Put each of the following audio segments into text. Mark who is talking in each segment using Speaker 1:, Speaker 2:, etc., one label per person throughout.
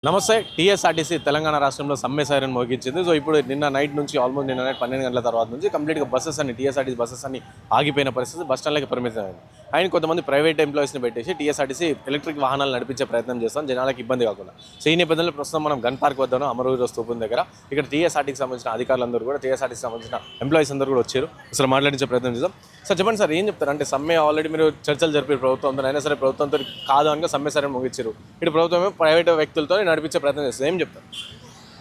Speaker 1: నమస్తే. టీఎస్ఆర్టీసీ తెలంగాణ రాష్ట్రంలో సమ్మె సైరన్ మోగించింది. సో ఇప్పుడు నిన్న నైట్ నుంచి నిన్న నైట్ 12 గంటల తర్వాత నుంచి కంప్లీట్గా బస్సెస్ అన్ని టీఎస్ఆర్టీసీ బస్సెస్ అన్ని ఆగిపోయిన పరిస్థితి, బస్ స్టాండ్లకి పరిమితం అయింది. ఆయన కొంతమంది ప్రైవేట్ ఎంప్లాయీస్ని పెట్టేసి టీఎస్ఆర్టీసీ ఎలక్ట్రిక్ వాహనాలు నడిపించే ప్రయత్నం చేస్తాం, జనాలకు ఇబ్బంది కాకుండా. సో ఈ నేపథ్యంలో ప్రస్తుతం మనం గన్ పార్క్ వద్ద అమరవీర స్తూపం దగ్గర ఇక్కడ టీఎస్ఆర్టీకి సంబంధించిన అధికారులందరూ కూడా, టీఎస్ఆర్టీకి సంబంధించిన ఎంప్లాయీస్ అందరూ కూడా వచ్చారు. అసలు మాట్లాడించే ప్రయత్నం చేద్దాం. సార్ చెప్పండి సార్, ఏం చెప్తారు? అంటే సమ్మె ఆల్రెడీ మీరు చర్చలు జరిపి ప్రభుత్వంతో, అయినా సరే ప్రభుత్వంతో కాదు అనగా సమ్మె సైరన్ ముగించారు. ఇటు ప్రభుత్వమే ప్రైవేట్ వ్యక్తులతో నడిపించే ప్రయత్నం చేస్తుంది. ఏం చెప్తారు?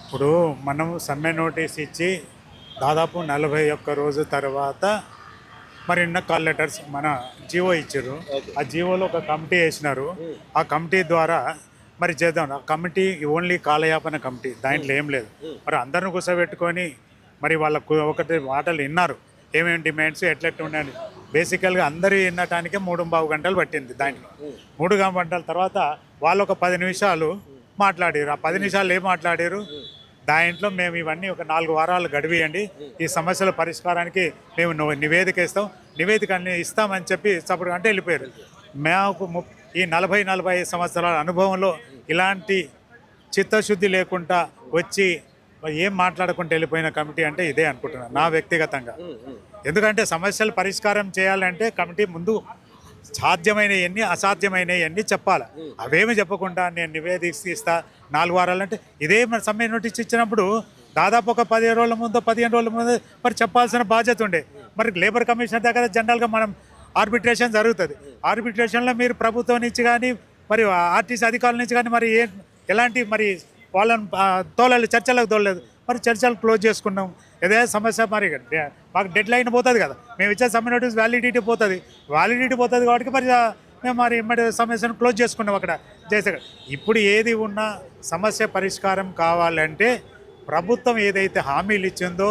Speaker 2: ఇప్పుడు మనం సమ్మె నోటీస్ ఇచ్చి దాదాపు 41 రోజు తర్వాత మరి నిన్న కాల్ లెటర్స్ మన జీవో ఇచ్చారు. ఆ జీవోలో ఒక కమిటీ వేసినారు. ఆ కమిటీ ద్వారా మరి చేద్దాం. ఆ కమిటీ ఓన్లీ కాలయాపన కమిటీ, దాంట్లో ఏం లేదు. మరి అందరిని కూర్చోబెట్టుకొని మరి వాళ్ళకు ఒకటి మాటలు విన్నారు, ఏమేమి డిమాండ్స్ ఎట్లెట్టు ఉండండి. బేసికల్గా అందరూ వినటానికే 3.5 గంటలు పట్టింది. దాంట్లో 3 గంటల తర్వాత వాళ్ళు ఒక 10 నిమిషాలు మాట్లాడారు. ఆ 10 నిమిషాలు ఏం మాట్లాడారు, దాంట్లో మేము ఇవన్నీ ఒక 4 వారాలు గడివేయండి, ఈ సమస్యల పరిష్కారానికి మేము నివేదిక ఇస్తాం, నివేదిక అన్ని ఇస్తామని చెప్పి సపోర్ట్ అంటే వెళ్ళిపోయారు. మాకు ఈ 40-45 సంవత్సరాల అనుభవంలో ఇలాంటి చిత్తశుద్ధి లేకుండా వచ్చి ఏం మాట్లాడకుండా వెళ్ళిపోయిన కమిటీ అంటే ఇదే అనుకుంటున్నాను నా వ్యక్తిగతంగా. ఎందుకంటే సమస్యలు పరిష్కారం చేయాలంటే కమిటీ ముందు సాధ్యమైనవన్నీ అసాధ్యమైనవన్నీ చెప్పాలి. అవేమి చెప్పకుండా నేను నివేదిక ఇస్తా 4 వారాలంటే ఇదే మరి సమ్మె నోటీస్ ఇచ్చినప్పుడు దాదాపు ఒక 15 రోజుల ముందు 15 రోజుల ముందు మరి చెప్పాల్సిన బాధ్యత ఉండే. మరి లేబర్ కమిషన్ దగ్గర జనరల్గా మనం ఆర్బిట్రేషన్ జరుగుతుంది. ఆర్బిట్రేషన్లో మీరు ప్రభుత్వం నుంచి కానీ మరి ఆర్టీసీ అధికారుల నుంచి కానీ మరి ఎలాంటి మరి వాళ్ళని చర్చలకు తోలలేదు. మరి చర్చలు క్లోజ్ చేసుకున్నాం. ఏదే సమస్య మరి మాకు డెడ్ లైన్ పోతుంది కదా, మేము ఇచ్చే సమ్మె నోటీస్ వ్యాలిడిటీ పోతుంది కాబట్టి మరి మేము మరి సమస్యను క్లోజ్ చేసుకున్నాం అక్కడ చేసే. ఇప్పుడు ఏది ఉన్నా సమస్య పరిష్కారం కావాలంటే ప్రభుత్వం ఏదైతే హామీలు ఇచ్చిందో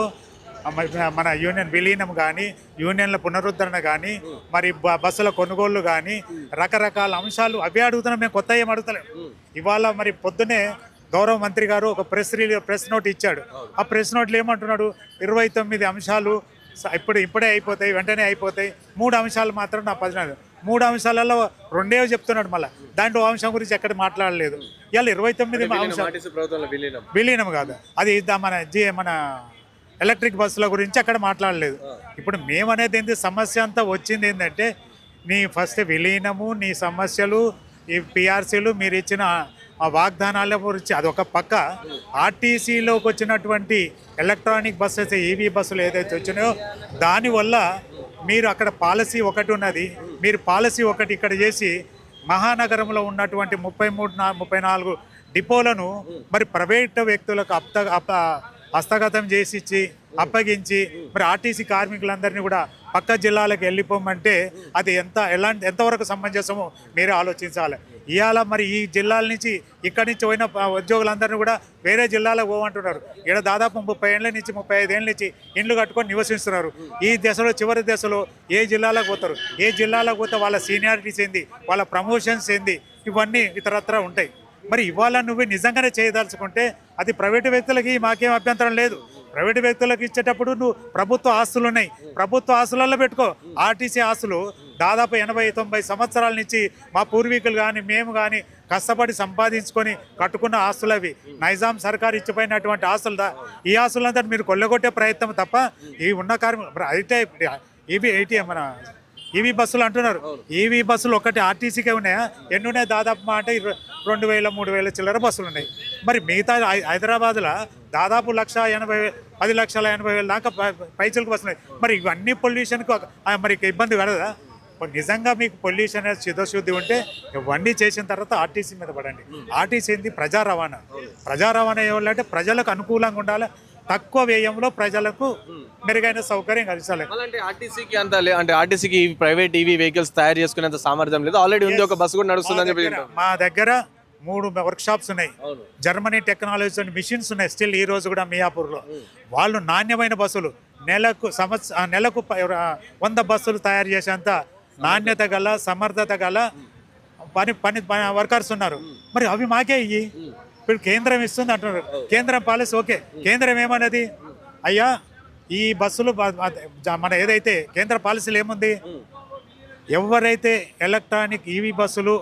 Speaker 2: మన యూనియన్ విలీనం కానీ, యూనియన్ల పునరుద్ధరణ కానీ, మరి బస్సుల కొనుగోళ్లు కానీ, రకరకాల అంశాలు అవే అడుగుతున్నాం. మేము కొత్త ఏం అడుగుతలేం. ఇవాళ మరి పొద్దునే గౌరవ మంత్రి గారు ఒక ప్రెస్ నోట్ ఇచ్చాడు. ఆ ప్రెస్ నోట్లు ఏమంటున్నాడు, 29 అంశాలు ఇప్పుడే అయిపోతాయి, వెంటనే అయిపోతాయి. 3 అంశాలు మాత్రం నా 10 3 అంశాలలో 2 చెప్తున్నాడు. మళ్ళీ దాంట్లో అంశం గురించి ఎక్కడ మాట్లాడలేదు. ఇవాళ 29 అంశాలు విలీనం కాదు, అది మన ఎలక్ట్రిక్ బస్సుల గురించి అక్కడ మాట్లాడలేదు. ఇప్పుడు మేమనేది ఏంటి, సమస్య అంతా వచ్చింది ఏంటంటే నీ ఫస్ట్ విలీనము, నీ సమస్యలు, ఈ పిఆర్సీలు, మీరు ఇచ్చిన ఆ వాగ్దానాల గురించి అదొక పక్క. ఆర్టీసీలోకి వచ్చినటువంటి ఎలక్ట్రానిక్ బస్సెస్, ఈవీ బస్సులు ఏదైతే వచ్చినాయో దానివల్ల మీరు అక్కడ పాలసీ ఒకటి ఉన్నది, మీరు పాలసీ ఒకటి ఇక్కడ చేసి మహానగరంలో ఉన్నటువంటి 33-34 డిపోలను మరి ప్రైవేట్ వ్యక్తులకు హస్తగతం చేసి అప్పగించి మరి ఆర్టీసీ కార్మికులందరినీ కూడా పక్క జిల్లాలకు వెళ్ళిపోమంటే అది ఎంతవరకు సమంజసమో మీరే ఆలోచించాలి. ఇవాళ మరి ఈ జిల్లాల నుంచి ఇక్కడి నుంచి పోయిన ఉద్యోగులందరినీ కూడా వేరే జిల్లాలకు పోమంటున్నారు. ఇక్కడ దాదాపు 30 ఏళ్ళ నుంచి 35 ఏళ్ళ నుంచి ఇండ్లు కట్టుకొని నివసిస్తున్నారు. ఈ దశలో చివరి దశలో ఏ జిల్లాలకు పోతారు, ఏ జిల్లాలకు పోతే వాళ్ళ సీనియారిటీస్ ఏంది, వాళ్ళ ప్రమోషన్స్ ఏంది, ఇవన్నీ ఇతరత్రా ఉంటాయి. మరి ఇవాళ నువ్వు నిజంగానే చేయదలుచుకుంటే అది ప్రైవేటు వ్యక్తులకి మాకేం అభ్యంతరం లేదు. ప్రైవేటు వ్యక్తులకు ఇచ్చేటప్పుడు నువ్వు ప్రభుత్వ ఆస్తులు ఉన్నాయి, ప్రభుత్వ ఆస్తులలో పెట్టుకో. ఆర్టీసీ ఆస్తులు దాదాపు 80-90 సంవత్సరాల నుంచి మా పూర్వీకులు కానీ మేము కానీ కష్టపడి సంపాదించుకొని కట్టుకున్న ఆస్తులు అవి. నైజాం సర్కారు ఇచ్చిపోయినటువంటి ఆస్తులు. ఈ ఆస్తులంతా మీరు కొల్లగొట్టే ప్రయత్నం తప్ప ఈ ఉన్న కార్మికులు అయితే మన ఈవీ బస్సులు అంటున్నారు. ఈవీ బస్సులు ఒకటి ఆర్టీసీకే ఉన్నాయా? ఎన్ని ఉన్నాయి? దాదాపు అంటే 2,000-3,000 చిల్లర బస్సులు ఉన్నాయి. మరి మిగతా హైదరాబాద్లో దాదాపు 10,80,000 దాకా పైచలకు వస్తున్నాయి. మరి ఇవన్నీ పొల్యూషన్కు మరి ఇబ్బంది కలదా? నిజంగా మీకు పొల్యూషన్ చిత్తశుద్ధి ఉంటే ఇవన్నీ చేసిన తర్వాత ఆర్టీసీ మీద పడండి. ఆర్టీసీ ఏంది? ప్రజా రవాణా ఏమంటే ప్రజలకు అనుకూలంగా ఉండాలి, తక్కువ వ్యయంలో ప్రజలకు మెరుగైన సౌకర్యం కలిసాలి.
Speaker 1: అంటే ఆర్టీసీకి ప్రైవేట్ ఈవీ వెహికల్స్ తయారు చేసుకునేంత సామర్థ్యం లేదు. ఆల్రెడీ ఉంది, ఒక బస్సు కూడా నడుస్తుందని చెప్పి.
Speaker 2: మా దగ్గర 3 వర్క్షాప్స్ ఉన్నాయి, జర్మనీ టెక్నాలజీస్ అండ్ మిషన్స్ ఉన్నాయి స్టిల్ ఈ రోజు కూడా మియాపూర్లో. వాళ్ళు నాణ్యమైన బస్సులు నెలకు 100 బస్సులు తయారు చేసేంత నాణ్యత గల, సమర్థత గల పని వర్కర్స్ ఉన్నారు. మరి అవి మాకే ఇయ్యి. ఇప్పుడు కేంద్రం ఇస్తుంది అంటున్నారు, కేంద్రం పాలసీ ఓకే. కేంద్రం ఏమన్నది, అయ్యా ఈ బస్సులు మన ఏదైతే కేంద్ర పాలసీలు ఏముంది, ఎవరైతే ఎలక్ట్రానిక్ ఈవీ బస్సులు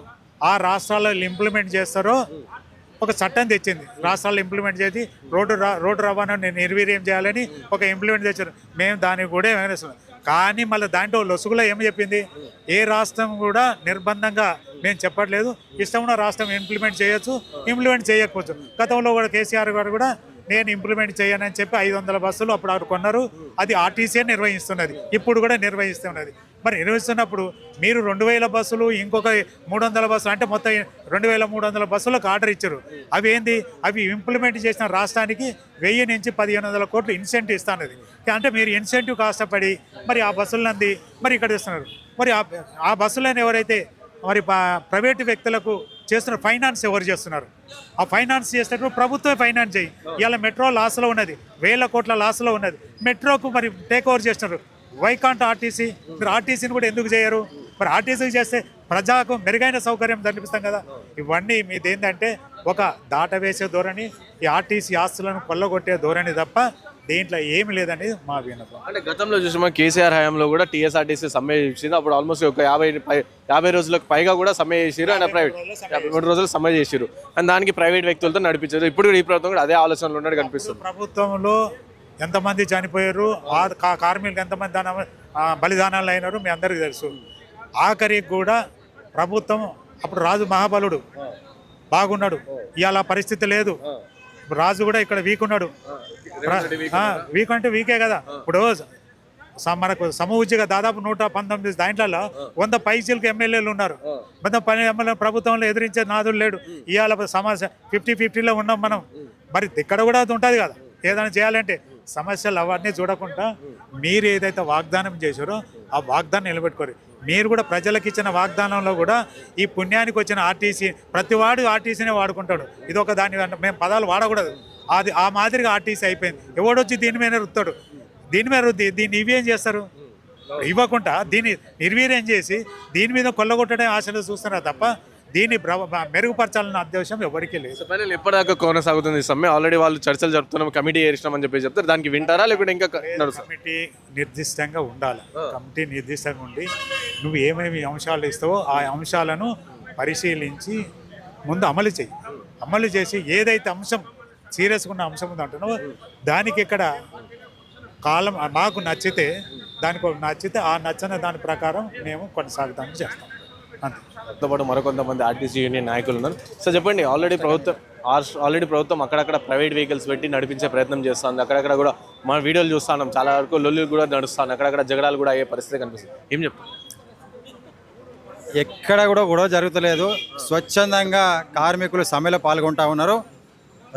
Speaker 2: ఆ రాష్ట్రాల్లో ఇంప్లిమెంట్ చేస్తారో ఒక చట్టం తెచ్చింది, రాష్ట్రాల్లో ఇంప్లిమెంట్ చేసి రోడ్డు రవాణాను నిర్వీర్యం చేయాలని ఒక ఇంప్లిమెంట్ తెచ్చారు. మేము దానికి కూడా ఏమైనా కానీ మళ్ళీ దాంట్లో లొసుగులో ఏమి చెప్పింది, ఏ రాష్ట్రం కూడా నిర్బంధంగా మేము చెప్పట్లేదు, ఇష్టం ఉన్న రాష్ట్రం ఇంప్లిమెంట్ చేయొచ్చు, ఇంప్లిమెంట్ చేయకపోవచ్చు. గతంలో కూడా కేసీఆర్ గారు కూడా నేను ఇంప్లిమెంట్ చేయనని చెప్పి 500 బస్సులు అప్పుడు ఆరు కొన్నారు. అది ఆర్టీసీ నిర్వహిస్తున్నది, ఇప్పుడు కూడా నిర్వహిస్తున్నది. మరి నిర్వహిస్తున్నప్పుడు మీరు 2000 బస్సులు ఇంకొక 300 బస్సులు అంటే మొత్తం 2300 బస్సులకు ఆర్డర్ ఇచ్చారు. అవి ఏంది, అవి ఇంప్లిమెంట్ చేసిన రాష్ట్రానికి 1000 నుంచి 1500 కోట్లు ఇన్సెంటివ్ ఇస్తున్నది. అంటే మీరు ఇన్సెంటివ్ కష్టపడి మరి ఆ బస్సులంది మరి ఇక్కడ ఇస్తున్నారు. మరి ఆ బస్సులను ఎవరైతే మరి ప్రైవేటు వ్యక్తులకు చేస్తున్న ఫైనాన్స్ ఎవరు చేస్తున్నారు? ఆ ఫైనాన్స్ చేసేటప్పుడు ప్రభుత్వమే ఫైనాన్స్ చేయి. ఇవాళ మెట్రో లాస్లో ఉన్నది, 1000 కోట్ల లాస్లో ఉన్నది. మెట్రోకు మరి టేక్ ఓవర్ చేస్తున్నారు. వైకాంట్ ఆర్టీసీ, మీరు ఆర్టీసీని కూడా ఎందుకు చేయరు? మరి ఆర్టీసీకి చేస్తే ప్రజలకు మెరుగైన సౌకర్యం కల్పిస్తాం కదా. ఇవన్నీ మీది ఏంటంటే ఒక దాటవేసే ధోరణి, ఈ ఆర్టీసీ ఆస్తులను కొల్లగొట్టే ధోరణి తప్ప దీంట్లో ఏమి లేదని మా విన్నపం.
Speaker 1: అంటే గతంలో చూసామా కేసీఆర్ హయాంలో కూడా టీఎస్ఆర్టీసీ సమ్మె చేసింది. అప్పుడు ఆల్మోస్ట్ ఒక 50 రోజులకు పైగా కూడా సమ్మె చేసారు. అండ్ 53 రోజులు సమ్మె చేసారు. అండ్ దానికి ప్రైవేట్ వ్యక్తులతో నడిపించారు. ఇప్పుడు కూడా ఈ ప్రభుత్వం కూడా అదే ఆలోచనలు ఉన్నట్టు కనిపిస్తుంది.
Speaker 2: ప్రభుత్వంలో ఎంతమంది చనిపోయారు, కార్మికులకు ఎంతమంది బలిదానాలు అయినారు మీ అందరికీ తెలుసు. ఆఖరికి కూడా ప్రభుత్వం అప్పుడు రాజు మహాబలుడు బాగున్నాడు, ఇవాళ పరిస్థితి లేదు. రాజు కూడా ఇక్కడ వీక్ ఉన్నాడు. వీక్ అంటే వీకే కదా. ఇప్పుడు మనకు సమూచిగా దాదాపు 119 దాంట్లో 100 పైసలకు ఎమ్మెల్యేలు ఉన్నారు. 110 ఎమ్మెల్యే ప్రభుత్వంలో ఎదిరించే నాదుడు లేడు. ఇవాళ సమస్య 50-50లో ఉన్నాం మనం. మరి ఇక్కడ కూడా అది ఉంటుంది కదా, ఏదైనా చేయాలంటే సమస్యలు అవన్నీ చూడకుండా మీరు ఏదైతే వాగ్దానం చేశారో ఆ వాగ్దానం నిలబెట్టుకోరు. మీరు కూడా ప్రజలకు ఇచ్చిన వాగ్దానంలో కూడా ఈ పుణ్యానికి వచ్చిన ఆర్టీసీ ప్రతివాడు ఆర్టీసీనే వాడుకుంటాడు. ఇది ఒక దాని మేము పదాలు వాడకూడదు. అది ఆ మాదిరిగా ఆర్టీసీ అయిపోయింది. ఎవడొచ్చి దీని మీద రుత్తాడు, దీని మీద రుద్ది దీన్ని ఇవి ఏం చేస్తారు, ఇవ్వకుండా దీన్ని నిర్వీర్యం చేసి దీని మీద కొల్లగొట్టడం ఆశలు చూస్తున్నారు తప్ప దీన్ని మెరుగుపరచాలన్న ఉద్దేశం ఎవరికీ లేదు.
Speaker 1: ఎప్పటిదాకా కొనసాగుతుంది సమ్మె? ఆల్రెడీ వాళ్ళు చర్చలు జరుపుతున్నాం, కమిటీ చేసినామని చెప్పి చెప్తారు. దానికి వింటారా లేకుంటే ఇంకా
Speaker 2: కమిటీ నిర్దిష్టంగా ఉండాలి. కమిటీ నిర్దిష్టంగా ఉండి నువ్వు ఏమేమి అంశాలు ఇస్తావో ఆ అంశాలను పరిశీలించి ముందు అమలు చేయి. అమలు చేసి ఏదైతే అంశం సీరియస్గా ఉన్న అంశం ఉంది అంటున్నావో దానికి ఇక్కడ కాలం మాకు నచ్చితే ఆ నచ్చిన దాని ప్రకారం మేము కొనసాగుతామని చేస్తాం అంతే.
Speaker 1: దాంతో పాటు మరికొంతమంది ఆర్టీసీ యూనియన్ నాయకులు ఉన్నారు. సో చెప్పండి, ఆల్రెడీ ప్రభుత్వం అక్కడక్కడ ప్రైవేట్ వెహికల్స్ పెట్టి నడిపించే ప్రయత్నం చేస్తుంది. అక్కడక్కడ కూడా మన వీడియోలు చూస్తున్నాం, చాలా వరకు లొల్లులు కూడా నడుస్తాను, అక్కడక్కడ జగడాలు కూడా అయ్యే పరిస్థితి కనిపిస్తుంది. ఏం చెప్తారు?
Speaker 3: ఎక్కడ కూడా గొడవ జరుగుతలేదు. స్వచ్ఛందంగా కార్మికులు సమ్మెలో పాల్గొంటూ ఉన్నారు.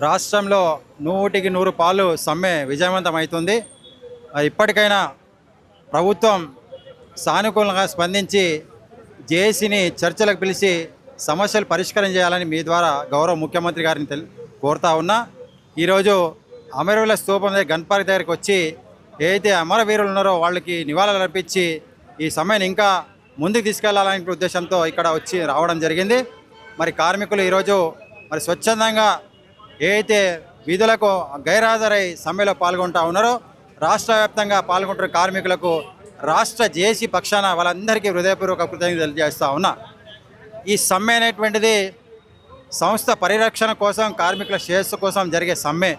Speaker 3: రాష్ట్రంలో 100కి 100 పాలు సమ్మె విజయవంతం అవుతుంది. ఇప్పటికైనా ప్రభుత్వం సానుకూలంగా స్పందించి జేఏసీని చర్చలకు పిలిచి సమస్యలు పరిష్కారం చేయాలని మీ ద్వారా గౌరవ ముఖ్యమంత్రి గారిని కోరుతా ఉన్నా. ఈరోజు అమరవీరుల స్తూపం దగ్గర గన్పార్క్ దగ్గరికి వచ్చి ఏదైతే అమరవీరులు ఉన్నారో వాళ్ళకి నివాళులు అర్పించి ఈ సమ్మెను ఇంకా ముందుకు తీసుకెళ్లాలనే ఉద్దేశంతో ఇక్కడ వచ్చి రావడం జరిగింది. మరి కార్మికులు ఈరోజు మరి స్వచ్ఛందంగా ఏదైతే విధులకు గైర్హాజరై సమ్మెలో పాల్గొంటూ ఉన్నారో రాష్ట్ర వ్యాప్తంగా పాల్గొంటున్న కార్మికులకు రాష్ట్ర జేఏసీ పక్షాన వాళ్ళందరికీ హృదయపూర్వక కృతజ్ఞతలు తెలియజేస్తూ ఉన్నా. ఈ సమ్మె అనేటువంటిది సంస్థ పరిరక్షణ కోసం, కార్మికుల శ్రేయస్సు కోసం జరిగే సమ్మె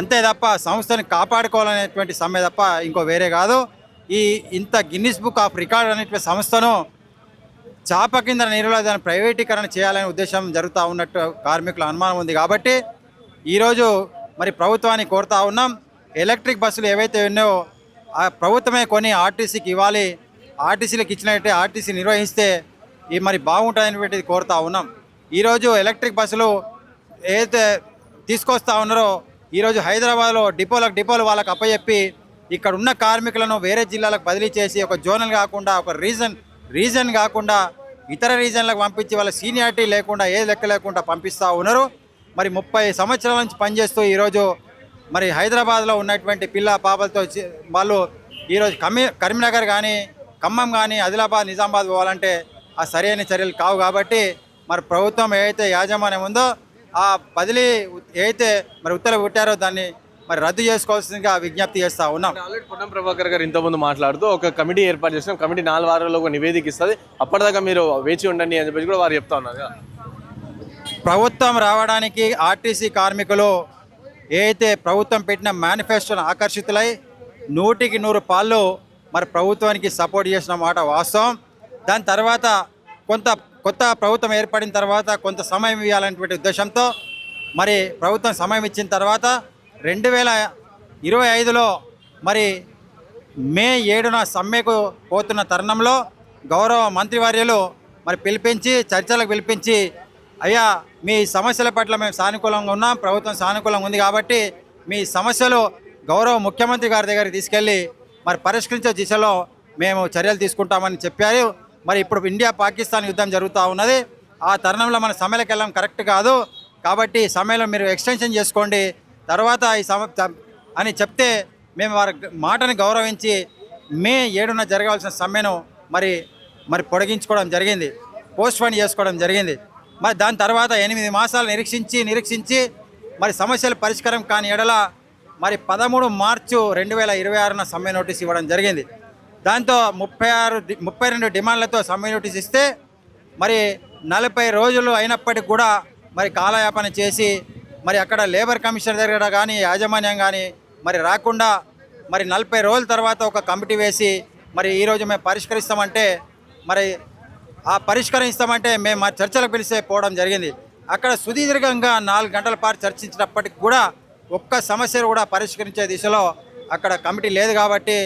Speaker 3: అంతే తప్ప సంస్థని కాపాడుకోవాలనేటువంటి సమ్మె తప్ప ఇంకో వేరే కాదు. ఇంత గిన్నిస్ బుక్ ఆఫ్ రికార్డ్ అనేటువంటి సంస్థను చాప కింద నీరులో దాన్ని ప్రైవేటీకరణ చేయాలనే ఉద్దేశం జరుగుతూ ఉన్నట్టు కార్మికుల అనుమానం ఉంది. కాబట్టి ఈరోజు మరి ప్రభుత్వాన్ని కోరుతా ఉన్నాం, ఎలక్ట్రిక్ బస్సులు ఏవైతే ఉన్నాయో ఆ ప్రభుత్వమే కొని ఆర్టీసీకి ఇవ్వాలి. ఆర్టీసీలకు ఇచ్చినట్టే ఆర్టీసీ నిర్వహిస్తే మరి బాగుంటుందనేటువంటిది కోరుతా ఉన్నాం. ఈరోజు ఎలక్ట్రిక్ బస్సులు ఏదైతే తీసుకొస్తా ఉన్నారో ఈరోజు హైదరాబాద్లో డిపోలు వాళ్ళకి అప్పచెప్పి ఇక్కడ ఉన్న కార్మికులను వేరే జిల్లాలకు బదిలీ చేసి ఒక జోనల్ కాకుండా ఒక రీజన్ కాకుండా ఇతర రీజన్లకు పంపించి వాళ్ళ సీనియారిటీ లేకుండా ఏ లెక్క లేకుండా పంపిస్తూ ఉన్నారు. మరి 30 సంవత్సరాల నుంచి పనిచేస్తూ ఈరోజు మరి హైదరాబాద్లో ఉన్నటువంటి పిల్ల పాపలతో వాళ్ళు ఈరోజు కరీంనగర్ కానీ ఖమ్మం కానీ ఆదిలాబాద్ నిజామాబాద్ పోవాలంటే ఆ సరైన చర్యలు కావు. కాబట్టి మరి ప్రభుత్వం ఏదైతే యాజమాన్యం ఉందో ఆ బదిలీ ఏదైతే మరి ఉత్తర్వులు పెట్టారో దాన్ని మరి రద్దు చేసుకోవాల్సిందిగా విజ్ఞప్తి చేస్తూ ఉన్నాం.
Speaker 1: ఆల్రెడీ పొన్నం ప్రభాకర్ గారు ఇంతకుముందు మాట్లాడుతూ ఒక కమిటీ ఏర్పాటు చేసినాం, కమిటీ 4 వారాల్లో ఒక నివేదిక ఇస్తుంది, అప్పటిదాకా మీరు వేచి ఉండండి అని చెప్పేసి కూడా వారు చెప్తా ఉన్నారు.
Speaker 3: ప్రభుత్వం రావడానికి ఆర్టీసీ కార్మికులు ఏదైతే ప్రభుత్వం పెట్టిన మేనిఫెస్టోను ఆకర్షితులై 100% పాళ్ళు మరి ప్రభుత్వానికి సపోర్ట్ చేసిన మాట వాస్తవం. దాని తర్వాత కొత్త ప్రభుత్వం ఏర్పడిన తర్వాత కొంత సమయం ఇవ్వాలనేటువంటి ఉద్దేశంతో మరి ప్రభుత్వం సమయం ఇచ్చిన తర్వాత 2025లో మరి మే 7న సమ్మెకు పోతున్న తరుణంలో గౌరవ మంత్రివర్యులు మరి చర్చలకు పిలిపించి అయ్యా మీ సమస్యల పట్ల మేము సానుకూలంగా ఉన్నాం, ప్రభుత్వం సానుకూలంగా ఉంది కాబట్టి మీ సమస్యలు గౌరవ ముఖ్యమంత్రి గారి దగ్గరికి తీసుకెళ్ళి మరి పరిష్కరించే దిశలో మేము చర్యలు తీసుకుంటామని చెప్పారు. మరి ఇప్పుడు ఇండియా పాకిస్తాన్ యుద్ధం జరుగుతూ ఉన్నది. ఆ తరుణంలో మన సమ్మెలకు వెళ్ళడం కరెక్ట్ కాదు కాబట్టి సమ్మెలో మీరు ఎక్స్టెన్షన్ చేసుకోండి తర్వాత అని చెప్తే మేము వారి మాటని గౌరవించి మే 7న జరగాల్సిన సమ్మెను మరి పొడిగించుకోవడం జరిగింది, పోస్ట్పోన్ చేసుకోవడం జరిగింది. మరి దాని తర్వాత 8 మాసాలు నిరీక్షించి మరి సమస్యల పరిష్కారం కాని ఎడల మరి 13 మార్చి 2026న సమ్మె నోటీస్ ఇవ్వడం జరిగింది. దాంతో 32 డిమాండ్లతో సమ్మె నోటీస్ ఇస్తే మరి 40 రోజులు అయినప్పటికి కూడా మరి కాలయాపన చేసి మరి అక్కడ లేబర్ కమిషనర్ దగ్గర కానీ యాజమాన్యం కానీ మరి రాకుండా మరి 40 రోజుల తర్వాత ఒక కమిటీ వేసి మరి ఈరోజు మేము పరిష్కరిస్తామంటే మరి ఆ పరిష్కరిస్తామంటే మేము చర్చలకు పిలిస్తే పోవడం జరిగింది. అక్కడ సుదీర్ఘంగా 4 గంటల పాటు చర్చించినప్పటికి కూడా ఒక్క సమస్యను కూడా పరిష్కరించే దిశలో అక్కడ కమిటీ లేదు కాబట్టి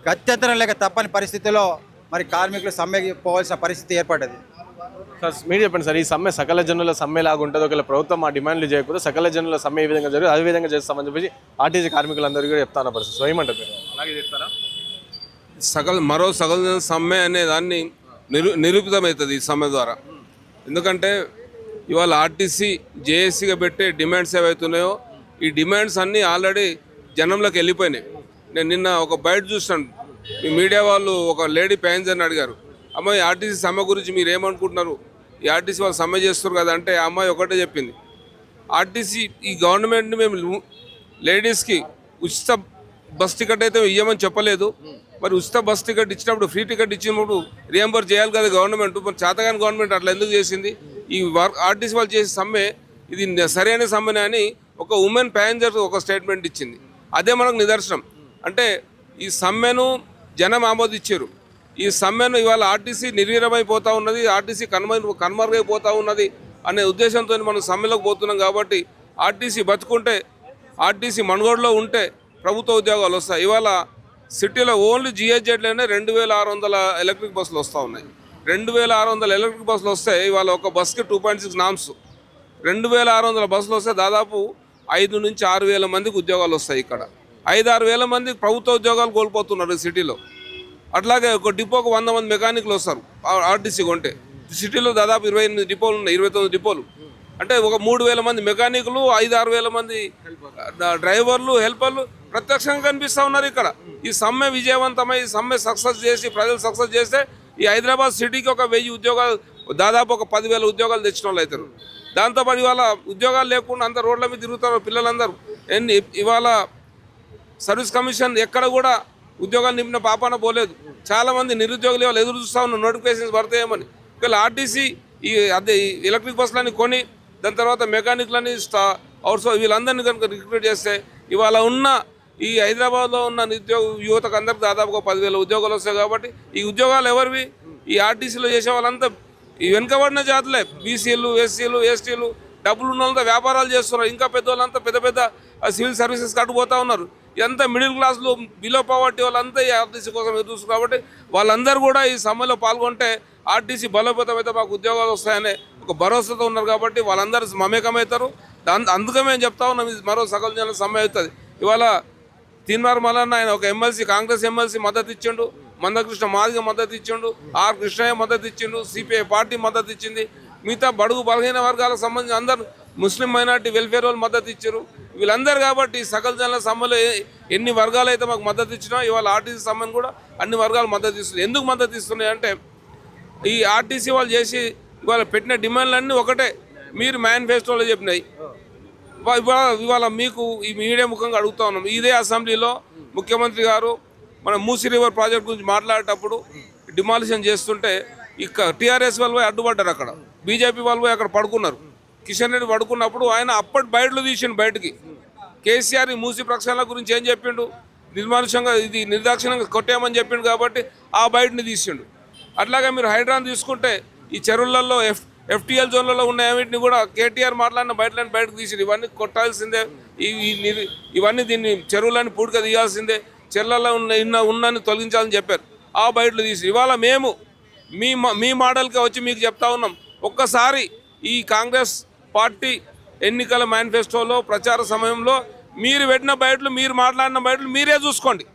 Speaker 3: గత్యంతరం లేక తప్పని పరిస్థితిలో మరి కార్మికులు సమ్మెకి పోవాల్సిన పరిస్థితి ఏర్పడ్డది.
Speaker 1: సార్ మీరు చెప్పండి సార్, ఈ సమ్మె సకల జనుల సమ్మె లాగా ఉంటుంది, ఒకవేళ ప్రభుత్వం ఆ డిమాండ్లు చేయకపోతే సకల జనుల సమ్మె ఏ విధంగా జరుగుతుంది అదే విధంగా చేస్తామని చెప్పేసి ఆర్టీసీ కార్మికులందరూ కూడా చెప్తాను పరిస్థితి. సో ఏమంటారు మీరు? అలాగే చెప్తారా?
Speaker 4: సకల జన సమ్మె అనే దాన్ని నిరూపితమవుతుంది ఈ సమ్మె ద్వారా. ఎందుకంటే ఇవాళ ఆర్టీసీ జేఏసీగా పెట్టే డిమాండ్స్ ఏవైతున్నాయో ఈ డిమాండ్స్ అన్నీ ఆల్రెడీ జనంలోకి వెళ్ళిపోయినాయి. నేను నిన్న ఒక బయట చూస్తాను, మీ మీడియా వాళ్ళు ఒక లేడీ ప్యాసింజర్ని అడిగారు, అమ్మాయి ఆర్టీసీ సమ్మె గురించి మీరు ఏమనుకుంటున్నారు, ఈ ఆర్టీసీ వాళ్ళు సమ్మె చేస్తారు కదా అంటే ఆ అమ్మాయి ఒకటే చెప్పింది, ఆర్టీసీ ఈ గవర్నమెంట్ని మేము లేడీస్కి ఉచిత బస్ టికెట్ అయితే ఇవ్వమని చెప్పలేదు, మరి ఉచిత బస్ టికెట్ ఇచ్చినప్పుడు ఫ్రీ టికెట్ ఇచ్చినప్పుడు రియంబర్ చేయాలి కదా గవర్నమెంట్, మరి చేతగాని గవర్నమెంట్ అట్లా ఎందుకు చేసింది, ఈ ఆర్టీసీ వాళ్ళు చేసే సమ్మె ఇది సరైన సమ్మెనే అని ఒక ఉమెన్ ప్యాసింజర్ ఒక స్టేట్మెంట్ ఇచ్చింది. అదే మనకు నిదర్శనం. అంటే ఈ సమ్మెను జనం ఆమోదించారు, ఈ సమ్మెను ఇవాళ ఆర్టీసీ నిర్వీర్యమైపోతూ ఉన్నది, ఆర్టీసీ కనుమరుగైపోతూ ఉన్నది అనే ఉద్దేశంతో మనం సమ్మెలోకి పోతున్నాం. కాబట్టి ఆర్టీసీ బతుకుంటే, ఆర్టీసీ మనుగోడులో ఉంటే ప్రభుత్వ ఉద్యోగాలు వస్తాయి. ఇవాళ సిటీలో ఓన్లీ జిహెచ్జెడ్లోనే 2600 ఎలక్ట్రిక్ బస్సులు వస్తూ ఉన్నాయి. 2600 ఎలక్ట్రిక్ బస్సులు వస్తే ఇవాళ ఒక బస్కి 2.6 నామ్స్. 2600 బస్సులు వస్తే దాదాపు 5 నుంచి 6 వేల మందికి ఉద్యోగాలు వస్తాయి. ఇక్కడ 5-6 వేల మంది ప్రభుత్వ ఉద్యోగాలు కోల్పోతున్నారు సిటీలో. అట్లాగే ఒక డిపోకు 100 మంది మెకానిక్లు వస్తారు ఆర్టీసీ కొంటే. సిటీలో దాదాపు 28 డిపోలు ఉన్నాయి, 29 డిపోలు. అంటే ఒక 3,000 మంది మెకానికులు, 5-6 వేల మంది డ్రైవర్లు, హెల్పర్లు ప్రత్యక్షంగా కనిపిస్తూ ఉన్నారు ఇక్కడ. ఈ సమ్మె విజయవంతమై ఈ సమ్మె సక్సెస్ చేసి ప్రజలు సక్సెస్ చేస్తే ఈ హైదరాబాద్ సిటీకి ఒక 1000 ఉద్యోగాలు, దాదాపు ఒక 10,000 ఉద్యోగాలు తెచ్చిన వాళ్ళు అవుతారు. దాంతోపాటు ఇవాళ ఉద్యోగాలు లేకుండా అంత రోడ్ల మీద తిరుగుతున్నారు పిల్లలందరూ. ఇవాళ సర్వీస్ కమిషన్ ఎక్కడ కూడా ఉద్యోగాలు నింపిన పాపాన పోలేదు. చాలామంది నిరుద్యోగులు ఇవాళ ఎదురు చూస్తూ ఉన్నారు నోటిఫికేషన్స్ పడతాయేమని. ఒకవేళ ఆర్టీసీ ఈ ఎలక్ట్రిక్ బస్సులని కొని దాని తర్వాత మెకానిక్లని అవుట్సోర్స్ వీళ్ళందరినీ కనుక రిక్రూట్ చేస్తే ఇవాళ ఉన్న ఈ హైదరాబాద్లో ఉన్న నిరుద్యోగ యువతకు అందరికి దాదాపుగా 10,000 ఉద్యోగాలు వస్తాయి. కాబట్టి ఈ ఉద్యోగాలు ఎవరివి? ఈ ఆర్టీసీలో చేసే వాళ్ళంతా ఈ వెనుకబడిన జాతులే, బీసీలు, ఎస్సీలు, ఎస్టీలు, డబ్బులు ఉన్న వాళ్ళంతా వ్యాపారాలు చేస్తున్నారు. ఇంకా పెద్దవాళ్ళంతా పెద్ద పెద్ద సివిల్ సర్వీసెస్ కట్టుకుపోతూ ఉన్నారు. ఎంత మిడిల్ క్లాస్లో బిలో పవర్టీ వాళ్ళంతా ఈ ఆర్టీసీ కోసం ఎదురుస్తారు. కాబట్టి వాళ్ళందరూ కూడా ఈ సమ్మెలో పాల్గొంటే ఆర్టీసీ బలోపేతం అయితే మాకు ఉద్యోగాలు వస్తాయనే ఒక భరోసాతో ఉన్నారు. కాబట్టి వాళ్ళందరూ మమేకమవుతారు. అందుకే మేము చెప్తా ఉన్నాం ఇది మరో సకల జన సమ్మె అవుతుంది. ఇవాళ తీన్మార్ మల్లన్న ఆయన ఒక ఎమ్మెల్సీ, కాంగ్రెస్ ఎమ్మెల్సీ మద్దతు ఇచ్చిండు, మందకృష్ణ మాదిగ మద్దతు ఇచ్చిండు, ఆర్ కృష్ణయ్య మద్దతు ఇచ్చిండు, సిపిఐ పార్టీ మద్దతు ఇచ్చింది, మిగతా బడుగు బలహీన వర్గాలకు సంబంధించి అందరూ ముస్లిం మైనార్టీ వెల్ఫేర్ వాళ్ళు మద్దతు ఇచ్చారు. వీళ్ళందరూ కాబట్టి సకల జనుల సమ్మెలో ఎన్ని వర్గాలు అయితే మాకు మద్దతు ఇచ్చినా ఇవాళ ఆర్టీసీ సమ్మెను కూడా అన్ని వర్గాలు మద్దతు ఇస్తున్నాయి. ఎందుకు మద్దతు ఇస్తున్నాయి అంటే ఈ ఆర్టీసీ వాళ్ళు చేసి ఇవాళ పెట్టిన డిమాండ్లన్నీ ఒకటే, మీరు మేనిఫెస్టోలో చెప్పినాయి. ఇవాళ మీకు ఈ మీడియా ముఖంగా అడుగుతా ఉన్నాం. ఇదే అసెంబ్లీలో ముఖ్యమంత్రి గారు మన మూసీ రివర్ ప్రాజెక్ట్ గురించి మాట్లాడేటప్పుడు డిమాలిషన్ చేస్తుంటే ఇక టీఆర్ఎస్ వాళ్ళు పోయి అడ్డుపడ్డారు, అక్కడ బీజేపీ వాళ్ళు పోయి అక్కడ పడుకున్నారు. కిషన్ రెడ్డి పడుకున్నప్పుడు ఆయన అప్పటి బయటలు తీసిండు బయటికి. కేసీఆర్ ఈ మూసి ప్రక్షాళన గురించి ఏం చెప్పిండు, నిర్మానుషంగా ఇది నిర్దాక్షిణంగా కొట్టామని చెప్పిండు కాబట్టి ఆ బయటని తీసిండు. అట్లాగే మీరు హైడ్రాన్ తీసుకుంటే ఈ చెరువులలో ఎఫ్టీఎల్ జోన్లలో ఉన్న ఏమిటిని కూడా కేటీఆర్ మాట్లాడిన బయటకు తీసిండు. ఇవన్నీ కొట్టాల్సిందే, ఇవన్నీ దీన్ని చెరువులని పూడిక తీయాల్సిందే, చెర్లలో ఉన్నని తొలగించాలని చెప్పారు. ఆ బయటలు తీసి ఇవాళ మేము మీ మోడల్కే వచ్చి మీకు చెప్తా ఉన్నాం. ఒక్కసారి ఈ కాంగ్రెస్ పార్టీ ఎన్నికల మేనిఫెస్టోలో ప్రచార సమయంలో మీరు పెట్టిన బయటలు, మీరు మాట్లాడిన బయటలు మీరే చూసుకోండి.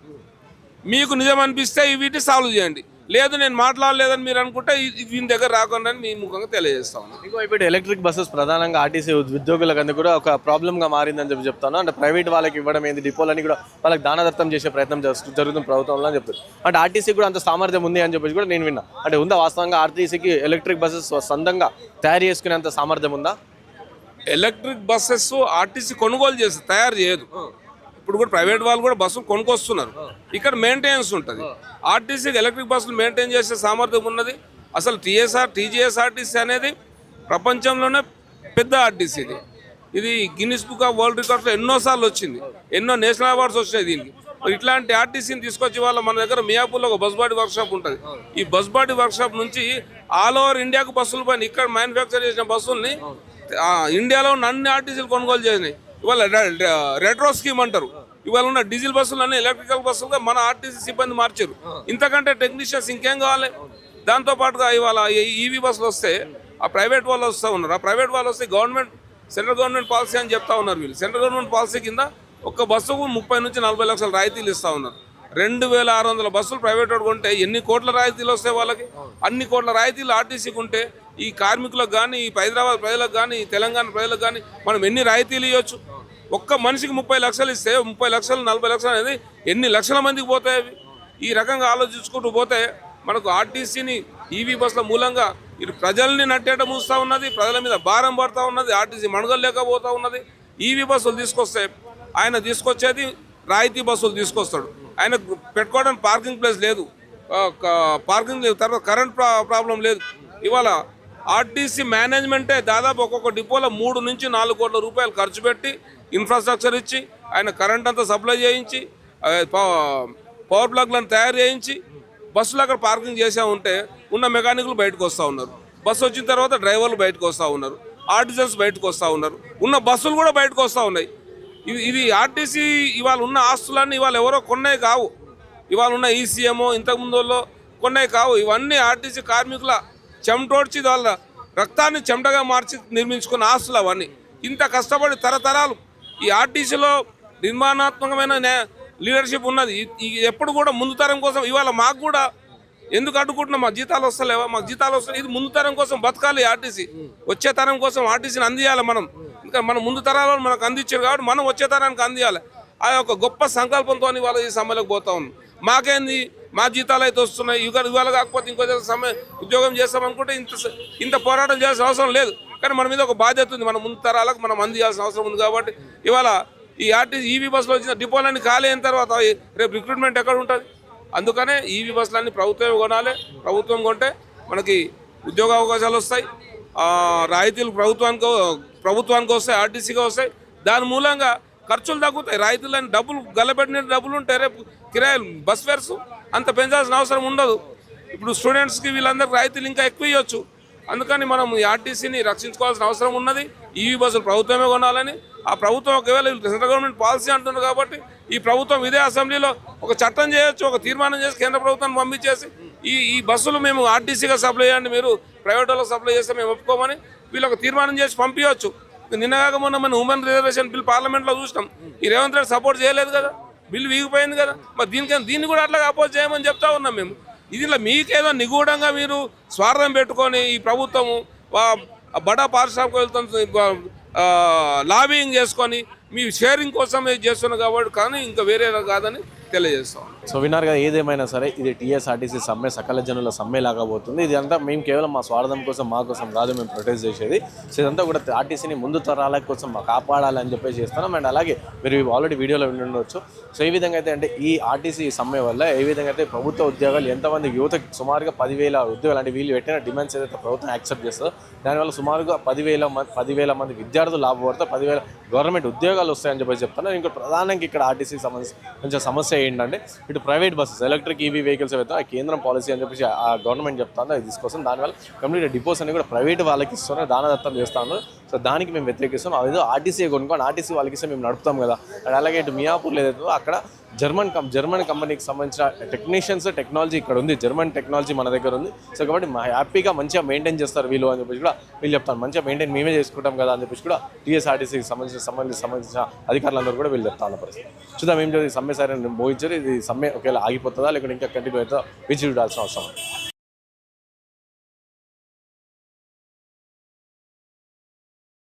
Speaker 4: మీకు నిజం అనిపిస్తే వీటిని సాల్వ్ చేయండి. లేదు నేను మాట్లాడలేదని మీరు అనుకుంటే దీని దగ్గర రాకుండా మీ ముఖంగా తెలియజేస్తాం.
Speaker 1: ఇంకో ఇప్పుడు ఎలక్ట్రిక్ బస్సెస్ ప్రధానంగా ఆర్టీసీ ఉద్యోగులకందరూ కూడా ఒక ప్రాబ్లంగా మారిందని చెప్తాను. అంటే ప్రైవేట్ వాళ్ళకి ఇవ్వడం ఏంది, డిపోలని కూడా వాళ్ళకి దానదత్తం చేసే ప్రయత్నం జరుగుతుంది ప్రభుత్వంలో అని చెప్తారు. అంటే ఆర్టీసీ కూడా అంత సామర్థ్యం ఉంది అని చెప్పేసి కూడా నేను విన్నా. అంటే ఉందా వాస్తవంగా ఆర్టీసీకి ఎలక్ట్రిక్ బస్సెస్ సొంతంగా తయారు చేసుకునేంత సామర్థ్యం ఉందా?
Speaker 4: ఎలక్ట్రిక్ బస్సెస్ ఆర్టీసీ కొనుగోలు చేసి తయారు చేయదు. ఇప్పుడు కూడా ప్రైవేట్ వాళ్ళు కూడా బస్సులు కొనుక్కొస్తున్నారు. ఇక్కడ మెయింటెనెన్స్ ఉంటుంది. ఆర్టీసీకి ఎలక్ట్రిక్ బస్సులు మెయింటైన్ చేసే సామర్థ్యం ఉన్నది. అసలు టీజీఎస్ఆర్టీసీ అనేది ప్రపంచంలోనే పెద్ద ఆర్టీసీ. ఇది గిన్నిస్ బుక్ ఆఫ్ వరల్డ్ రికార్డ్స్లో ఎన్నోసార్లు వచ్చింది, ఎన్నో నేషనల్ అవార్డ్స్ వచ్చినాయి దీనికి. మరి ఇట్లాంటి ఆర్టీసీని తీసుకొచ్చి వాళ్ళ మన దగ్గర మియాపూర్లో ఒక బస్ బాడీ వర్క్షాప్ ఉంటుంది. ఈ బస్ బాడీ వర్క్షాప్ నుంచి ఆల్ ఓవర్ ఇండియాకు బస్సులు పైన ఇక్కడ మ్యానుఫ్యాక్చర్ చేసిన బస్సుల్ని ఇండియాలో ఉన్న అన్ని ఆర్టీసీలు కొనుగోలు చేసినాయి. ఇవాళ రెట్రో స్కీమ్ అంటారు. ఇవాళ ఉన్న డీజిల్ బస్సులన్నీ ఎలక్ట్రికల్ బస్సులుగా మన ఆర్టీసీ సిబ్బంది మార్చారు. ఇంతకంటే టెక్నీషియన్స్ ఇంకేం కావాలి? దాంతోపాటుగా ఇవాళ ఈవీ బస్సులు వస్తే ఆ ప్రైవేట్ వాళ్ళు వస్తూ ఉన్నారు. ఆ ప్రైవేట్ వాళ్ళు వస్తే సెంట్రల్ గవర్నమెంట్ పాలసీ అని చెప్తా ఉన్నారు వీళ్ళు. సెంట్రల్ గవర్నమెంట్ పాలసీ కింద ఒక్క బస్సుకు 30 నుంచి 40 లక్షల రాయితీలు ఇస్తూ ఉన్నారు. 2600 బస్సులు ప్రైవేట్ వాడు కొంటే ఎన్ని కోట్ల రాయితీలు వస్తాయి వాళ్ళకి? అన్ని కోట్ల రాయితీలు ఆర్టీసీకి ఉంటే ఈ కార్మికులకు కానీ, ఈ హైదరాబాద్ ప్రజలకు కానీ, ఈ తెలంగాణ ప్రజలకు కానీ మనం ఎన్ని రాయితీలు ఇవ్వచ్చు? ఒక్క మనిషికి 30 లక్షలు ఇస్తే 30 లక్షలు 40 లక్షలు అనేది ఎన్ని లక్షల మందికి పోతాయి అవి? ఈ రకంగా ఆలోచించుకుంటూ పోతే మనకు ఆర్టీసీని ఈవీ బస్సుల మూలంగా ఇటు ప్రజల్ని నట్టేట మూస్తూ ఉన్నది, ప్రజల మీద భారం పడుతూ ఉన్నది, ఆర్టీసీ మణగలేకపోతూ ఉన్నది. ఈవీ బస్సులు తీసుకొస్తే ఆయన తీసుకొచ్చేది రాయితీ బస్సులు తీసుకొస్తాడు. ఆయన పెట్టుకోవడానికి పార్కింగ్ ప్లేస్ లేదు, పార్కింగ్ లేదు, తర్వాత కరెంట్ ప్రాబ్లం లేదు. ఇవాళ ఆర్టీసీ మేనేజ్మెంటే దాదాపు ఒక్కొక్క డిపోలో 3 నుంచి 4 కోట్ల రూపాయలు ఖర్చు పెట్టి ఇన్ఫ్రాస్ట్రక్చర్ ఇచ్చి ఆయన కరెంట్ అంతా సప్లై చేయించి పవర్ ప్లగ్లను తయారు చేయించి బస్సులు అక్కడ పార్కింగ్ చేసే ఉంటే ఉన్న మెకానికులు బయటకు వస్తూ ఉన్నారు. బస్సు వచ్చిన తర్వాత డ్రైవర్లు బయటకు వస్తూ ఉన్నారు, ఆర్టిజన్స్ బయటకు వస్తూ ఉన్నారు, ఉన్న బస్సులు కూడా బయటకు వస్తూ ఉన్నాయి. ఇది ఆర్టీసీ ఇవాళ ఉన్న ఆస్తులన్నీ ఇవాళ ఎవరో కొన్నాయి కావు. ఇవాళ ఉన్న ఈసీఎంఓ ఇంతకుముందు కొన్నాయి కావు. ఇవన్నీ ఆర్టీసీ కార్మికుల చెమటోడ్చి వాళ్ళ రక్తాన్ని చెమటగా మార్చి నిర్మించుకున్న ఆస్తులు అవన్నీ. ఇంత కష్టపడి తరతరాలు ఈ ఆర్టీసీలో నిర్మాణాత్మకమైన లీడర్షిప్ ఉన్నది. ఎప్పుడు కూడా ముందు తరం కోసం ఇవాళ మాకు కూడా ఎందుకు అడ్డుకుంటున్నాం? మాకు జీతాలు వస్తలేవా? మాకు జీతాలు వస్తాయి. ఇది ముందు తరం కోసం బతకాలి ఆర్టీసీ. వచ్చే తరం కోసం ఆర్టీసీని అందియాలి మనం. ఇంకా మన ముందు తరాలు మనకు అందించారు కాబట్టి మనం వచ్చే తరానికి అందియాలి. ఆ యొక్క గొప్ప సంకల్పంతో ఇవాళ ఈ సమ్మెలకు పోతా ఉన్నాం. మాకేంది, మా జీతాలు అయితే వస్తున్నాయి, ఇవాళ కాకపోతే ఇంకో సమ్మె ఉద్యోగం చేస్తామనుకుంటే ఇంత పోరాటం చేయాల్సిన అవసరం లేదు. కానీ మన మీద ఒక బాధ్యత ఉంది, మన ముందు తరాలకు మనం అందియాల్సిన అవసరం ఉంది. కాబట్టి ఇవాళ ఈ ఆర్టీసీ ఈవీ బస్సులో వచ్చిన డిపోలన్నీ ఖాళీ అయిన తర్వాత రేపు రిక్రూట్మెంట్ ఎక్కడ ఉంటుంది? అందుకనే ఈవీ బస్సులన్నీ ప్రభుత్వమే కొనాలి. ప్రభుత్వం కొంటే మనకి ఉద్యోగ అవకాశాలు వస్తాయి, రాయితీలు ప్రభుత్వానికి వస్తాయి, ఆర్టీసీగా వస్తాయి. దాని మూలంగా ఖర్చులు తగ్గుతాయి. రాయితీలని డబ్బులు గల్లబెట్టిన డబ్బులు ఉంటే రేపు కిరాయిలు బస్ ఫేర్స్ అంత పెంచాల్సిన అవసరం ఉండదు. ఇప్పుడు స్టూడెంట్స్కి వీళ్ళందరికీ రాయితీలు ఇంకా ఎక్కువ ఇవ్వచ్చు. అందుకని మనం ఈ ఆర్టీసీని రక్షించుకోవాల్సిన అవసరం ఉన్నది. ఈవీ బస్సులు ప్రభుత్వమే కొనాలని. ఆ ప్రభుత్వం ఒకవేళ సెంట్రల్ గవర్నమెంట్ పాలసీ అంటున్నారు కాబట్టి ఈ ప్రభుత్వం ఇదే అసెంబ్లీలో ఒక చట్టం చేయొచ్చు, ఒక తీర్మానం చేసి కేంద్ర ప్రభుత్వాన్ని పంపించేసి ఈ బస్సులు మేము ఆర్టీసీగా సప్లై చేయండి, మీరు ప్రైవేట్ వాళ్ళకి సప్లై చేస్తే మేము ఒప్పుకోమని వీళ్ళు ఒక తీర్మానం చేసి పంపించవచ్చు. నిన్నగాక మొన్న మన ఉమెన్ రిజర్వేషన్ బిల్ పార్లమెంట్లో చూసినాం. ఈ రేవంత్ రెడ్డి సపోర్ట్ చేయలేదు కదా, బిల్లు వీగిపోయింది కదా. మరి దీన్ని కూడా అట్లా అపోజ్ చేయమని చెప్తా ఉన్నాం మేము. ఇదిలా మీకేదో నిగూఢంగా మీరు స్వార్థం పెట్టుకొని ఈ ప్రభుత్వము బడా పారిశ్రామికవేత్తలతో లాబింగ్ చేసుకొని మీ షేరింగ్ కోసం ఇది చేస్తున్నారు కాబట్టి, కానీ ఇంకా వేరే కాదని తెలియజేస్తాం.
Speaker 1: సో విన్నారు కదా, ఏదేమైనా సరే ఇది టీఎస్ఆర్టీసీ సమ్మె సకల జనుల సమ్మె లాగా పోతుంది. ఇదంతా మేము కేవలం మా స్వార్థం కోసం మా కోసం కాదు మేము ప్రొటెస్ట్ చేసేది. సో ఇదంతా కూడా ఆర్టీసీని ముందు తరాల కోసం కాపాడాలని చెప్పేసి చేస్తున్నాం. అండ్ అలాగే మీరు ఆల్రెడీ వీడియోలో విని ఉండొచ్చు. సో ఈ విధంగా అయితే అంటే ఈ ఆర్టీసీ సమ్మె వల్ల ఏ విధంగా అయితే ప్రభుత్వ ఉద్యోగాలు ఎంతమంది యువతకి సుమారుగా 10,000 ఉద్యోగాలు అంటే వీళ్ళు పెట్టిన డిమాండ్స్ ఏదైతే ప్రభుత్వం యాక్సెప్ట్ చేస్తుందో దానివల్ల సుమారుగా 10,000 మంది విద్యార్థులు లాభపడతారు, 10,000 గవర్నమెంట్ ఉద్యోగాలు వస్తాయని చెప్పేసి చెప్తున్నారు. ఇంకా ప్రధానంగా ఇక్కడ ఆర్టీసీ కొంచెం సమస్య ఏంటంటే ఇటు private buses electric EV vehicles అయితే ఆ కేంద్రం పాలసీ అని చెప్పేసి ఆ గవర్నమెంట్ చెప్తాను అది తీసుకోసం. దానివల్ల కంప్లీట్ డిపోస్ అన్ని కూడా ప్రైవేట్ వాళ్ళకి ఇస్తున్నారు, దానదత్తం చేస్తాను. సో దానికి మేము వ్యతిరేకిస్తాం. అదేదో ఆర్టీసీ కొనుక్కొని ఆర్టీసీ వాళ్ళకి ఇస్తే మేము నడుపుతాం కదా. అండ్ అలాగే ఇటు మియాపూర్లో ఏదైతే అక్కడ జర్మన్ కంపెనీకి సంబంధించిన టెక్నీషియన్స్ టెక్నాలజీ ఇక్కడ ఉంది, జర్మన్ టెక్నాలజీ మన దగ్గర ఉంది. సో కాబట్టి హ్యాపీగా మంచిగా మెయింటైన్ చేస్తారు వీళ్ళు అని చెప్పేసి కూడా వీళ్ళు చెప్తాను. మంచిగా మెయింటైన్ మేమే చేసుకుంటాం కదా అని చెప్పేసి కూడా టీఎస్ఆర్టీసీకి సంబంధించిన అధికారులందరూ కూడా వీళ్ళు చెప్తాను పరిస్థితి. చూద్దాం ఏం చేసి సమ్మె సరే మోగించారు. ఇది సమ్మె ఒకవేళ ఆగిపోతుందా లేకుంటే ఇంకా కంటిన్యూ అవుతుందా వేచి చూడాల్సిన అవసరం.